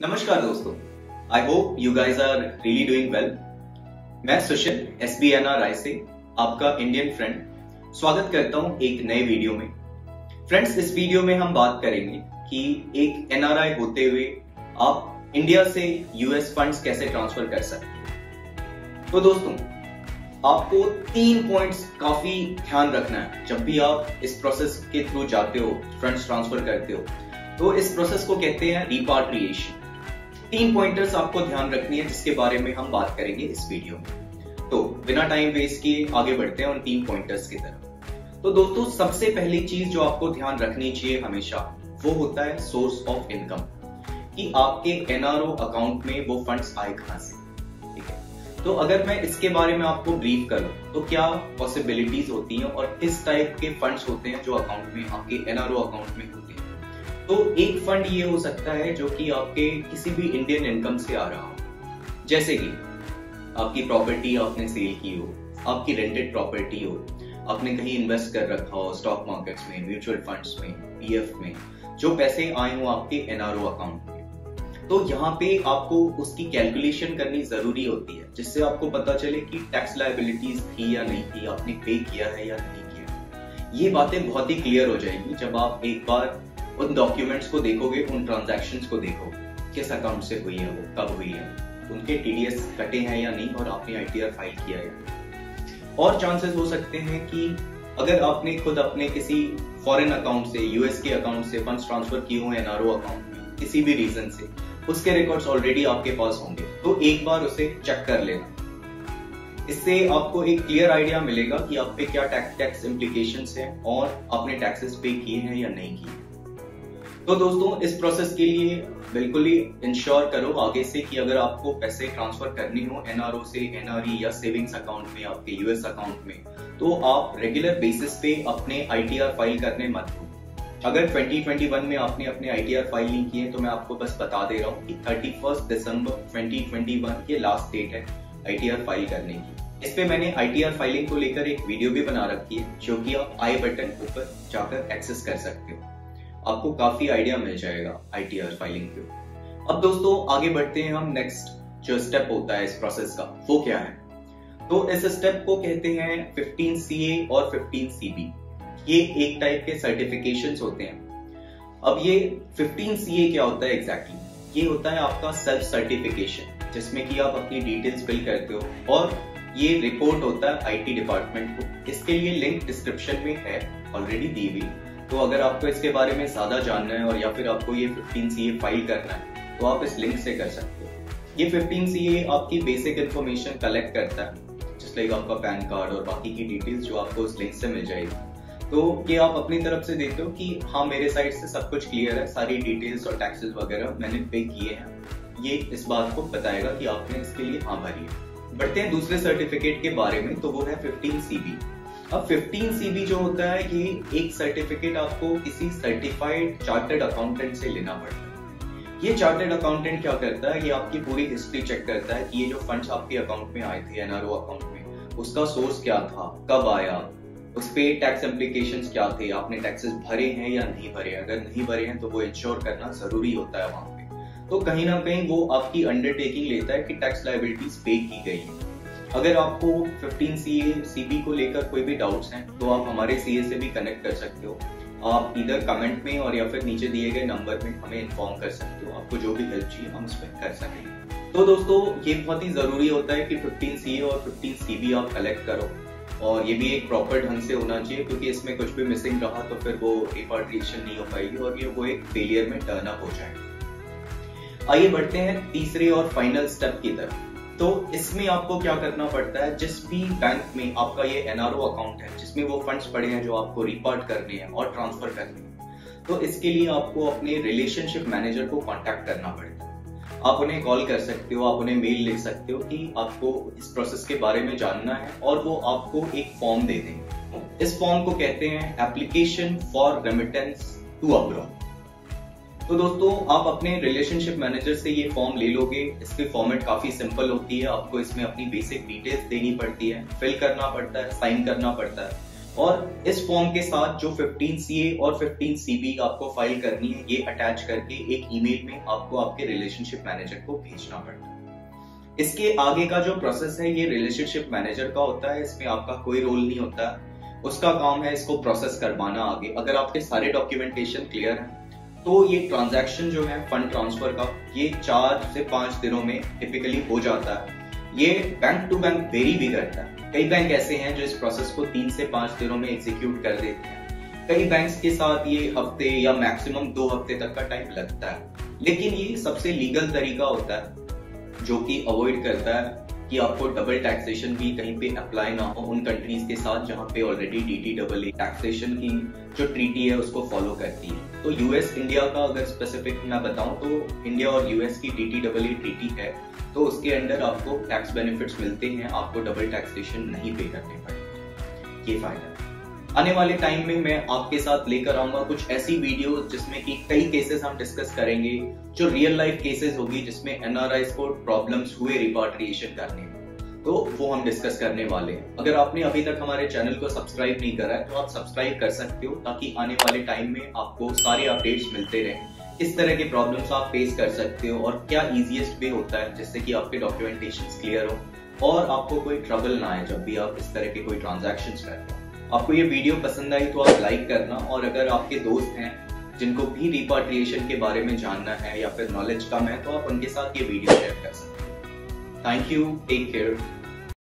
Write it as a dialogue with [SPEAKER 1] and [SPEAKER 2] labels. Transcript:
[SPEAKER 1] नमस्कार दोस्तों, I hope you guys are really doing well. मैं सुशील SBNRI से आपका इंडियन फ्रेंड स्वागत करता हूं एक नए वीडियो में। फ्रेंड्स, इस वीडियो में हम बात करेंगे कि एक NRI होते हुए आप इंडिया से US फंड्स कैसे ट्रांसफर कर सकते हैं। तो दोस्तों, आपको 3 पॉइंट्स काफी ध्यान रखना है जब भी आप इस प्रोसेस के थ्रू जाते हो, फंड्स ट्रांसफर करते हो। तो इस प्रोसेस को कहते हैं रिपाट्रिएशन। 3 पॉइंटर्स आपको ध्यान रखनी है जिसके बारे में हम बात करेंगे इस वीडियो में। तो बिना टाइम वेस्ट किए आगे बढ़ते हैं उन 3 पॉइंटर्स की तरफ। तो दोस्तों, सबसे पहली चीज जो आपको ध्यान रखनी चाहिए हमेशा, वो होता है सोर्स ऑफ इनकम, कि आपके NRO अकाउंट में वो फंड्स आए कहां से। ठीक है, तो अगर मैं इसके बारे में आपको ब्रीफ करूं तो क्या पॉसिबिलिटीज होती हैं और किस टाइप के फंड्स होते हैं जो अकाउंट में, आपके NRO अकाउंट में होते हैं। तो एक फंड ये हो सकता है जो कि आपके किसी भी इंडियन इनकम से आ रहा हो, जैसे कि आपकी प्रॉपर्टी आपने सेल की हो, आपकी रेंटेड प्रॉपर्टी हो, आपने कहीं इन्वेस्ट कर रखा हो स्टॉक मार्केट्स में, म्यूचुअल फंड्स में, PF में, जो पैसे आए हो आपके NRO अकाउंट में। तो यहाँ पे आपको उसकी कैलकुलेशन करनी जरूरी होती है जिससे आपको पता चले कि टैक्स लायबिलिटीज थी या नहीं थी, आपने पे किया है या नहीं किया। ये बातें बहुत ही क्लियर हो जाएगी जब आप एक बार उन डॉक्यूमेंट्स को देखोगे, उन ट्रांजैक्शंस को देखोगे, किस अकाउंट से हुई है, वो कब हुई है, उनके TDS कटे हैं या नहीं, और आपने ITR फाइल किया है। और चांसेस हो सकते हैं कि अगर आपने खुद अपने किसी फॉरेन अकाउंट से, US के अकाउंट से फंड्स ट्रांसफर किए हुए NRO अकाउंट में किसी भी रीजन से, उसके रिकॉर्ड्स ऑलरेडी आपके पास होंगे, तो एक बार उसे चेक कर लेना। इससे आपको एक क्लियर आइडिया मिलेगा कि आप पे क्या टैक्स इम्प्लीकेशंस हैं और आपने टैक्सेस पे किए हैं या नहीं किए। तो दोस्तों, इस प्रोसेस के लिए बिल्कुल ही इंश्योर करो आगे से कि अगर आपको पैसे ट्रांसफर करने हो NRO से NRE या सेविंग्स अकाउंट में, आपके US अकाउंट में, तो आप रेगुलर बेसिस पे अपने ITR फाइल करने मत भूलो। अगर 2021 में आपने अपने ITR फाइल नहीं किए तो मैं आपको बस बता दे रहा हूँ कि 31 दिसंबर 2021 ये लास्ट डेट है ITR फाइल करने की। इस पे मैंने ITR फाइलिंग को लेकर एक वीडियो भी बना रखी है जो कि आप आई बटन ऊपर जाकर एक्सेस कर सकते हो। आपको काफी आइडिया मिल जाएगा ITR फाइलिंग के। अब दोस्तों, आगे बढ़ते हैं हम। नेक्स्ट जो स्टेप होता है इस प्रोसेस का, वो क्या है? तो इस स्टेप को कहते हैं 15CA और 15CB। ये एक टाइप के सर्टिफिकेशंस होते हैं। अब ये 15CA क्या होता है एग्जैक्टली? ये होता है आपका सेल्फ सर्टिफिकेशन, जिसमें कि आप अपनी डिटेल्स फिल करते हो और ये रिपोर्ट होता है IT डिपार्टमेंट को। इसके लिए लिंक डिस्क्रिप्शन में है, ऑलरेडी दी हुई। तो अगर आपको इसके बारे में ज्यादा जानना है और या फिर आपको ये 15CA फाइल करना है तो आप इस लिंक से कर सकते हो। ये 15CA आपकी बेसिक इन्फॉर्मेशन कलेक्ट करता है, जस्ट लाइक आपका पैन कार्ड और बाकी की डिटेल्स जो आपको उस लिंक से मिल जाएगी। तो ये आप अपनी तरफ से देखते हो कि हाँ, मेरे साइड से सब कुछ क्लियर है, सारी डिटेल्स और टैक्सेस वगैरह मैंने पे किए हैं। ये इस बात को बताएगा कि आपने इसके लिए हाँ भरी है। बढ़ते हैं दूसरे सर्टिफिकेट के बारे में, तो वो है 15CB। अब 15CB जो होता है, ये एक सर्टिफिकेट आपको किसी सर्टिफाइड चार्टर्ड अकाउंटेंट से लेना पड़ता है। ये चार्टर्ड अकाउंटेंट क्या करता है, ये आपकी पूरी हिस्ट्री चेक करता है कि ये जो फंड्स आपके अकाउंट में आए थे NRO अकाउंट में, उसका सोर्स क्या था, कब आया, उस पे टैक्स इम्प्लीकेशंस क्या थे, आपने टैक्सेस भरे हैं या नहीं भरे। अगर नहीं भरे हैं तो वो इंश्योर करना जरूरी होता है वहां पे। तो कहीं ना कहीं वो आपकी अंडरटेकिंग लेता है कि टैक्स लायबिलिटीज पे की गई है। अगर आपको 15CA CB को लेकर कोई भी डाउट्स हैं तो आप हमारे CA से भी कनेक्ट कर सकते हो। आप इधर कमेंट में और या फिर नीचे दिए गए नंबर में हमें इन्फॉर्म कर सकते हो। आपको जो भी हेल्प चाहिए हम उसमें कर सकेंगे। तो दोस्तों, ये बहुत ही जरूरी होता है कि 15CA और 15CB आप कलेक्ट करो, और ये भी एक प्रॉपर ढंग से होना चाहिए, क्योंकि इसमें कुछ भी मिसिंग रहा तो फिर वो रिपाट्रिएशन नहीं हो पाएगी और ये वो एक फेलियर में टर्न अप हो जाएगा। आइए बढ़ते हैं तीसरे और फाइनल स्टेप की तरफ। तो इसमें आपको क्या करना पड़ता है, जिस भी बैंक में आपका ये NRO अकाउंट है, जिसमें वो फंड्स पड़े हैं जो आपको रिपार्ट करने हैं और ट्रांसफर करने हैं, तो इसके लिए आपको अपने रिलेशनशिप मैनेजर को कांटेक्ट करना पड़ता है। आप उन्हें कॉल कर सकते हो, आप उन्हें मेल लिख सकते हो कि आपको इस प्रोसेस के बारे में जानना है, और वो आपको एक फॉर्म दे देंगे। इस फॉर्म को कहते हैं application for remittance to abroad. तो दोस्तों, आप अपने रिलेशनशिप मैनेजर से ये फॉर्म ले लोगे। इसकी फॉर्मेट काफी सिंपल होती है। आपको इसमें अपनी बेसिक डिटेल्स देनी पड़ती है, फिल करना पड़ता है, साइन करना पड़ता है, और इस फॉर्म के साथ जो 15CA और 15CB आपको फाइल करनी है, ये अटैच करके एक ईमेल में आपको आपके रिलेशनशिप मैनेजर को भेजना पड़ता है। इसके आगे का जो प्रोसेस है ये रिलेशनशिप मैनेजर का होता है, इसमें आपका कोई रोल नहीं होता है। उसका काम है इसको प्रोसेस करवाना आगे। अगर आपके सारे डॉक्यूमेंटेशन क्लियर है तो ये ट्रांजैक्शन जो है फंड ट्रांसफर का, ये 4 से 5 दिनों में टिपिकली हो जाता है। ये बैंक टू बैंक वेरी भी करता है। कई बैंक ऐसे हैं जो इस प्रोसेस को 3 से 5 दिनों में एग्जीक्यूट कर देते हैं। कई बैंक्स के साथ ये हफ्ते या मैक्सिमम 2 हफ्ते तक का टाइम लगता है। लेकिन ये सबसे लीगल तरीका होता है जो कि अवॉइड करता है कि आपको डबल टैक्सेशन भी कहीं पे अप्लाई ना हो उन कंट्रीज के साथ जहां पे ऑलरेडी DTAA टैक्सेशन की जो ट्रीटी है उसको फॉलो करती है। तो यूएस इंडिया का अगर स्पेसिफिक मैं बताऊं तो इंडिया और यूएस की DTAA ट्रीटी है, तो उसके अंडर आपको टैक्स बेनिफिट्स मिलते हैं, आपको डबल टैक्सेशन नहीं पे करने पड़ते। ये फायदा है। आने वाले टाइम में मैं आपके साथ लेकर आऊंगा कुछ ऐसी वीडियो जिसमें कि कई केसेस हम डिस्कस करेंगे, जो रियल लाइफ केसेस होगी जिसमें एनआरआईज को प्रॉब्लम्स हुए रिपाट्रिएशन करने में, तो वो हम डिस्कस करने वाले हैं। अगर आपने अभी तक हमारे चैनल को सब्सक्राइब नहीं करा है तो आप सब्सक्राइब कर सकते हो, ताकि आने वाले टाइम में आपको सारे अपडेट्स मिलते रहें। किस तरह के प्रॉब्लम्स आप फेस कर सकते हो और क्या इजीएस्ट वे होता है जिससे कि आपके डॉक्यूमेंटेशन क्लियर हो और आपको कोई ट्रबल ना आए जब भी आप इस तरह के कोई ट्रांजैक्शंस करते हो। आपको ये वीडियो पसंद आई तो आप लाइक करना, और अगर आपके दोस्त हैं जिनको भी रिपाट्रिएशन के बारे में जानना है या फिर नॉलेज कम है तो आप उनके साथ ये वीडियो शेयर कर सकते हैं। Thank you, take care.